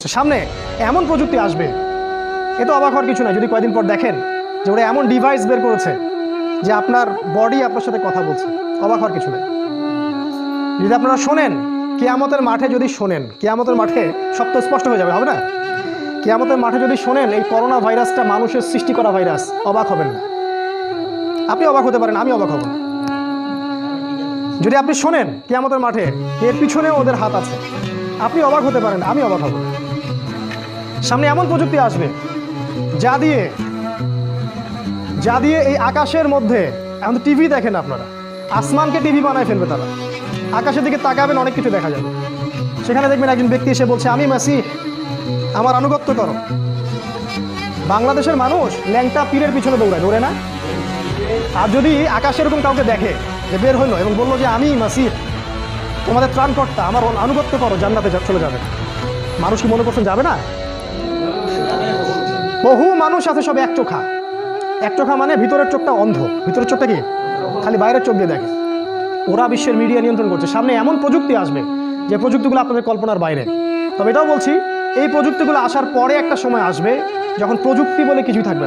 সামনে এমন প্রযুক্তি আসবে, এ তো অবাক হওয়ার কিছু না যদি কয়েকদিন পর দেখেন যে ওরা এমন ডিভাইস বের করেছে যে আপনার বডি আপনার সাথে কথা বলছে। অবাক হওয়ার কিছু নেই। যদি আপনারা শোনেন কিয়ামতের মাঠে, যদি শোনেন কিয়ামতের মাঠে সব তো স্পষ্ট হয়ে যাবে, হবে না? কিয়ামতের মাঠে যদি শোনেন এই করোনা ভাইরাসটা মানুষের সৃষ্টি করা ভাইরাস, অবাক হবেন না। আপনি অবাক হতে পারেন, আমি অবাক হব না। যদি আপনি শোনেন কিয়ামতের মাঠে এর পিছনেও ওদের হাত আছে, আপনি অবাক হতে পারেন, আমি অবাক হব না। সামনে এমন প্রযুক্তি আসবে যা দিয়ে এই আকাশের মধ্যে, এখন তো টিভি দেখেন আপনারা, আসমানকে টিভি বানায় ফেলবে তারা। আকাশের দিকে তাকাবেন, অনেক কিছু দেখা যাবে। সেখানে দেখবেন একজন ব্যক্তি এসে বলছে, আমি মাসিহ, আমার আনুগত্য করো। বাংলাদেশের মানুষ ল্যাংটা পীরের পিছনে দৌড়ে না? আর যদি আকাশে এরকম কাউকে দেখে যে বের হইলো এবং বললো যে আমি মাসিহ, তোমাদের ত্রাণকর্তা, আমার আনুগত্য করো, জান্নাতে চলে যাবে, মানুষ কি মনে করছেন যাবে না? বহু মানুষ আছে সব এক চোখা। এক চোখা মানে ভিতরের চোখটা অন্ধ, ভিতরের চোখটা কি খালি বাইরের চোখ দিয়ে দেখে। ওরা বিশ্বের মিডিয়া নিয়ন্ত্রণ করছে। সামনে এমন প্রযুক্তি আসবে যে প্রযুক্তিগুলো আপনাদের কল্পনার বাইরে। তবে এটাও বলছি, এই প্রযুক্তিগুলো আসার পরে একটা সময় আসবে যখন প্রযুক্তি বলে কিছুই থাকবে না।